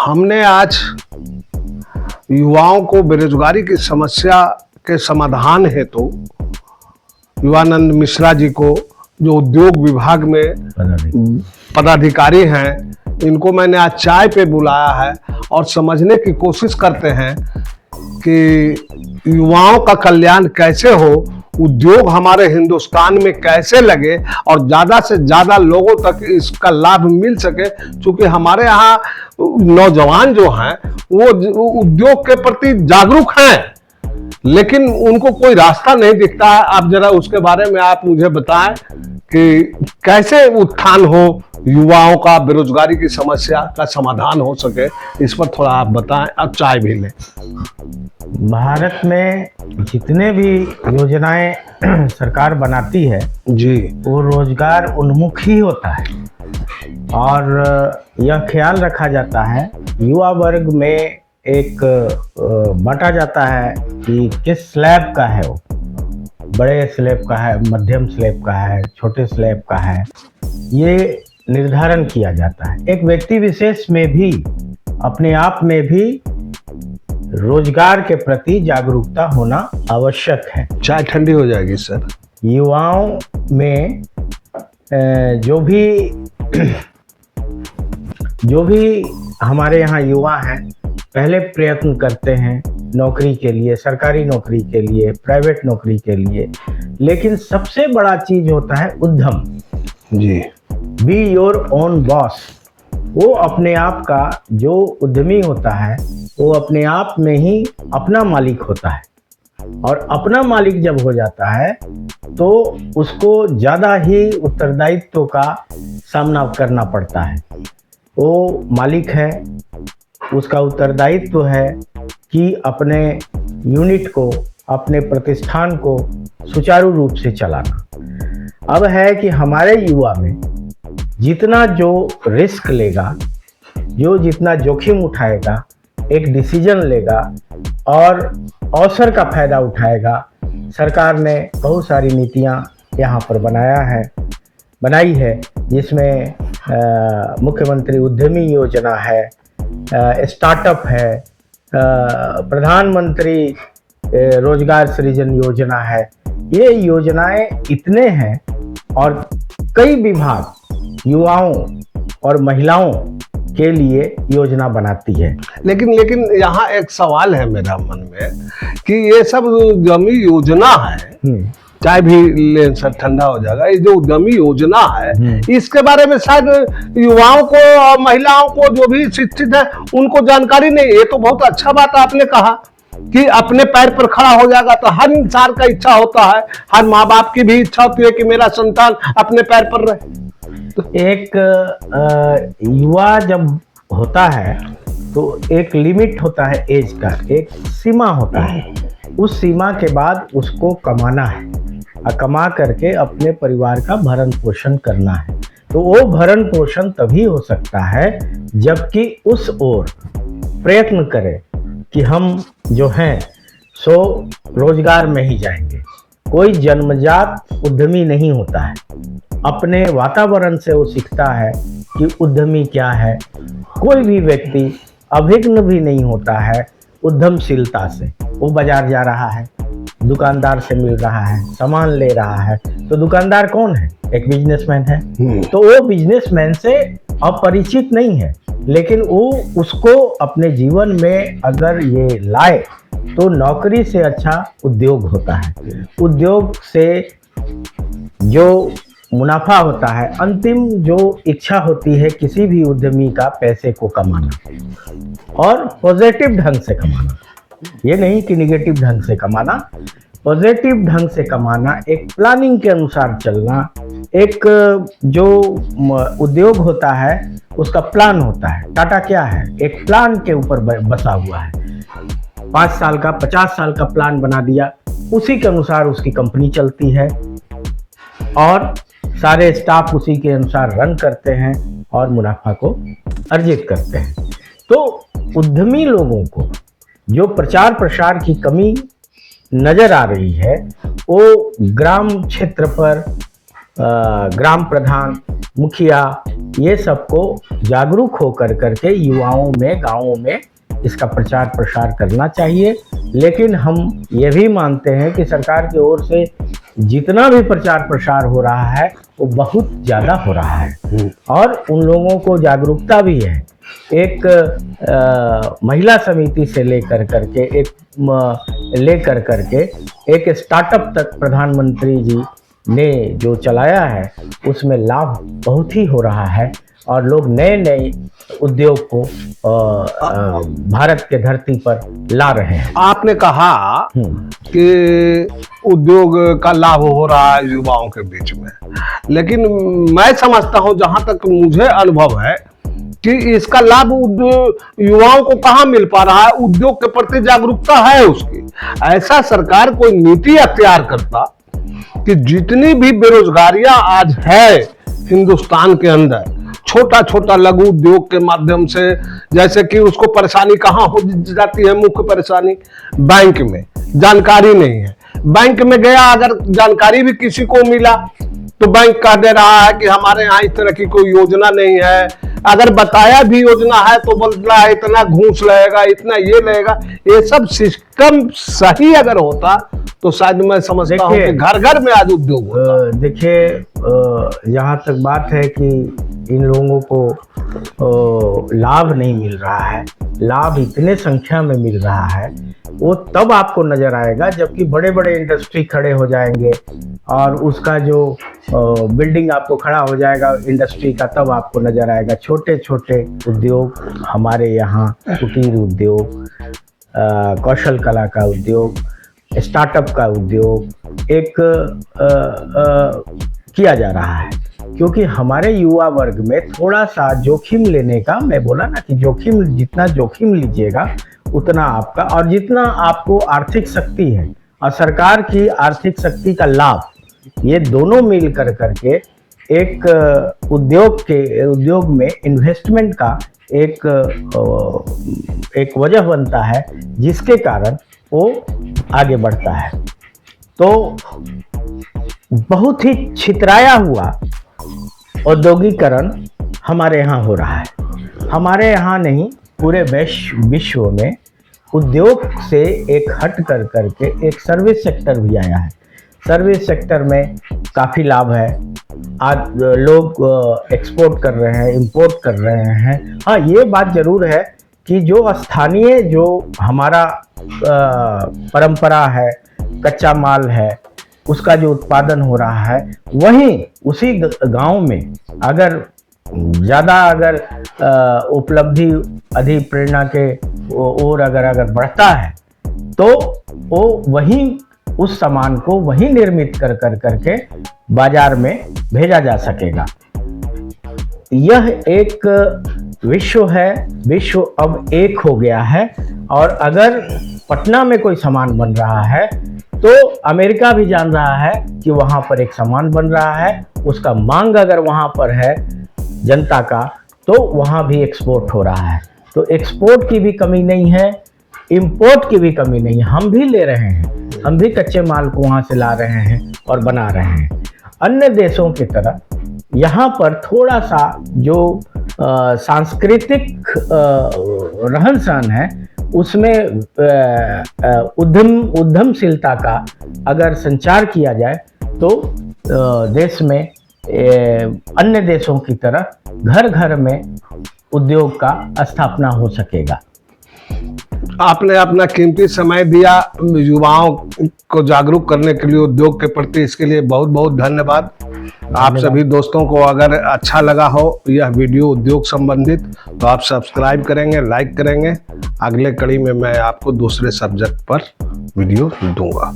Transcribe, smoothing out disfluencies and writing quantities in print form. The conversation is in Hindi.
हमने आज युवाओं को बेरोजगारी की समस्या के समाधान हेतु युवानंद मिश्रा जी को, जो उद्योग विभाग में पदाधिकारी हैं, इनको मैंने आज चाय पे बुलाया है और समझने की कोशिश करते हैं कि युवाओं का कल्याण कैसे हो, उद्योग हमारे हिंदुस्तान में कैसे लगे और ज़्यादा से ज़्यादा लोगों तक इसका लाभ मिल सके। क्योंकि हमारे यहाँ नौजवान जो हैं वो उद्योग के प्रति जागरूक हैं, लेकिन उनको कोई रास्ता नहीं दिखता है। आप जरा उसके बारे में आप मुझे बताएं कि कैसे उत्थान हो, युवाओं का बेरोजगारी की समस्या का समाधान हो सके, इस पर थोड़ा आप बताएं। अब चाय भी लें। भारत में जितने भी योजनाएं सरकार बनाती है जी, वो रोजगार उन्मुख ही होता है और यह ख्याल रखा जाता है, युवा वर्ग में एक बांटा जाता है कि किस स्लैब का है, वो बड़े स्लैब का है, मध्यम स्लैब का है, छोटे स्लैब का है, ये निर्धारण किया जाता है। एक व्यक्ति विशेष में भी अपने आप में भी रोजगार के प्रति जागरूकता होना आवश्यक है। चाय ठंडी हो जाएगी सर। युवाओं में जो भी हमारे यहाँ युवा हैं, पहले प्रयत्न करते हैं नौकरी के लिए, सरकारी नौकरी के लिए, प्राइवेट नौकरी के लिए, लेकिन सबसे बड़ा चीज होता है उद्यम। जी, बी योर ओन बॉस। वो अपने आप का जो उद्यमी होता है वो अपने आप में ही अपना मालिक होता है, और अपना मालिक जब हो जाता है तो उसको ज़्यादा ही उत्तरदायित्व का सामना करना पड़ता है। वो मालिक है, उसका उत्तरदायित्व है कि अपने यूनिट को, अपने प्रतिष्ठान को सुचारू रूप से चलाना। अब है कि हमारे युवा में जितना जो रिस्क लेगा, जो जितना जोखिम उठाएगा, एक डिसीजन लेगा और अवसर का फायदा उठाएगा। सरकार ने बहुत सारी नीतियां यहाँ पर बनाई है, जिसमें मुख्यमंत्री उद्यमी योजना है, स्टार्टअप है, प्रधानमंत्री रोजगार सृजन योजना है। ये योजनाएं इतने हैं और कई विभाग युवाओं और महिलाओं के लिए योजना बनाती है। लेकिन यहाँ एक सवाल है मेरा मन में कि ये सब उद्यमी योजना है, चाय भी ले सर, ठंडा हो जाएगा। ये जो उद्यमी योजना है, इसके बारे में शायद युवाओं को और महिलाओं को, जो भी शिक्षित है, उनको जानकारी नहीं। ये तो बहुत अच्छा बात आपने कहा कि अपने पैर पर खड़ा हो जाएगा। तो हर इंसान का इच्छा होता है, हर माँ बाप की भी इच्छा होती है कि मेरा संतान अपने पैर पर रहे। एक युवा जब होता है तो एक लिमिट होता है, एज का एक सीमा होता है। उस सीमा के बाद उसको कमाना है और कमा करके अपने परिवार का भरण पोषण करना है। तो वो भरण पोषण तभी हो सकता है जबकि उस ओर प्रयत्न करें कि हम जो हैं सो रोजगार में ही जाएंगे। कोई जन्मजात उद्यमी नहीं होता है, अपने वातावरण से वो सीखता है कि उद्यमी क्या है। कोई भी व्यक्ति अभिज्ञ भी नहीं होता है उद्यमशीलता से। वो बाजार जा रहा है, दुकानदार से मिल रहा है, सामान ले रहा है, तो दुकानदार कौन है? एक बिजनेसमैन है। तो वो बिजनेसमैन से अपरिचित नहीं है, लेकिन वो उसको अपने जीवन में अगर ये लाए तो नौकरी से अच्छा उद्योग होता है। उद्योग से जो मुनाफा होता है, अंतिम जो इच्छा होती है किसी भी उद्यमी का, पैसे को कमाना और पॉजिटिव ढंग से कमाना। ये नहीं कि निगेटिव ढंग से कमाना, पॉजिटिव ढंग से कमाना, एक प्लानिंग के अनुसार चलना। एक जो उद्योग होता है उसका प्लान होता है। टाटा क्या है? एक प्लान के ऊपर बसा हुआ है। 5 साल का, 50 साल का प्लान बना दिया, उसी के अनुसार उसकी कंपनी चलती है और सारे स्टाफ उसी के अनुसार रन करते हैं और मुनाफा को अर्जित करते हैं। तो उद्यमी लोगों को जो प्रचार प्रसार की कमी नजर आ रही है, वो ग्राम क्षेत्र पर ग्राम प्रधान, मुखिया ये सबको जागरूक होकर करके युवाओं में, गाँवों में इसका प्रचार प्रसार करना चाहिए। लेकिन हम ये भी मानते हैं कि सरकार की ओर से जितना भी प्रचार प्रसार हो रहा है वो बहुत ज़्यादा हो रहा है और उन लोगों को जागरूकता भी है। एक महिला समिति से लेकर करके एक स्टार्टअप तक प्रधानमंत्री जी ने जो चलाया है उसमें लाभ बहुत ही हो रहा है और लोग नए नए उद्योग को भारत के धरती पर ला रहे हैं। आपने कहा कि उद्योग का लाभ हो रहा है युवाओं के बीच में, लेकिन मैं समझता हूं, जहां तक मुझे अनुभव है, कि इसका लाभ युवाओं को कहां मिल पा रहा है। उद्योग के प्रति जागरूकता है उसकी। ऐसा सरकार कोई नीति अख्तियार करता कि जितनी भी बेरोजगारियां आज है हिंदुस्तान के अंदर, छोटा छोटा लघु उद्योग के माध्यम से, जैसे कि उसको परेशानी कहाँ हो जाती है, मुख्य परेशानी बैंक में जानकारी नहीं है। बैंक में गया, अगर जानकारी भी किसी को मिला तो बैंक कह दे रहा है कि हमारे यहाँ इस तरह की कोई योजना नहीं है। अगर बताया भी योजना है तो बोल रहा है इतना घूस लगेगा, इतना ये लगेगा। ये सब सिस्टम सही अगर होता तो शायद मैं समझता हूँ कि घर घर में आज उद्योग होता। देखिए, जहाँ तक बात है कि इन लोगों को लाभ नहीं मिल रहा है, लाभ इतने संख्या में मिल रहा है, वो तब आपको नजर आएगा जबकि बड़े बड़े इंडस्ट्री खड़े हो जाएंगे और उसका जो बिल्डिंग आपको खड़ा हो जाएगा इंडस्ट्री का, तब आपको नजर आएगा। छोटे छोटे उद्योग हमारे यहाँ, कुटीर उद्योग, कौशल कला का उद्योग, स्टार्टअप का उद्योग एक किया जा रहा है, क्योंकि हमारे युवा वर्ग में थोड़ा सा जोखिम लेने का, मैं बोला ना कि जोखिम, जितना जोखिम लीजिएगा उतना आपका, और जितना आपको आर्थिक शक्ति है और सरकार की आर्थिक शक्ति का लाभ, ये दोनों मिल कर करके एक उद्योग में इन्वेस्टमेंट का एक वजह बनता है जिसके कारण वो आगे बढ़ता है। तो बहुत ही छितराया हुआ औद्योगिकरण हमारे यहाँ हो रहा है। हमारे यहाँ नहीं, पूरे विश्व में उद्योग से एक हट कर करके एक सर्विस सेक्टर भी आया है। सर्विस सेक्टर में काफ़ी लाभ है। आज लोग एक्सपोर्ट कर रहे हैं, इंपोर्ट कर रहे हैं। हाँ, ये बात ज़रूर है कि जो स्थानीय, जो हमारा परंपरा है, कच्चा माल है, उसका जो उत्पादन हो रहा है, वहीं उसी गांव में अगर ज़्यादा उपलब्धि, अधिक प्रेरणा के और अगर बढ़ता है तो वो वहीं उस सामान को वहीं निर्मित कर करके बाजार में भेजा जा सकेगा। यह एक विश्व है, विश्व अब एक हो गया है। और अगर पटना में कोई सामान बन रहा है तो अमेरिका भी जान रहा है कि वहाँ पर एक सामान बन रहा है, उसका मांग अगर वहाँ पर है जनता का, तो वहाँ भी एक्सपोर्ट हो रहा है। तो एक्सपोर्ट की भी कमी नहीं है, इंपोर्ट की भी कमी नहीं है। हम भी ले रहे हैं, हम भी कच्चे माल को वहाँ से ला रहे हैं और बना रहे हैं। अन्य देशों की तरह यहाँ पर थोड़ा सा जो सांस्कृतिक रहन सहन है, उसमें उद्यमशीलता का अगर संचार किया जाए तो देश में अन्य देशों की तरह घर घर में उद्योग का स्थापना हो सकेगा। आपने अपना कीमती समय दिया युवाओं को जागरूक करने के लिए उद्योग के प्रति, इसके लिए बहुत बहुत धन्यवाद। आप सभी दोस्तों को अगर अच्छा लगा हो यह वीडियो उद्योग संबंधित, तो आप सब्सक्राइब करेंगे, लाइक करेंगे। अगले कड़ी में मैं आपको दूसरे सब्जेक्ट पर वीडियो दूंगा।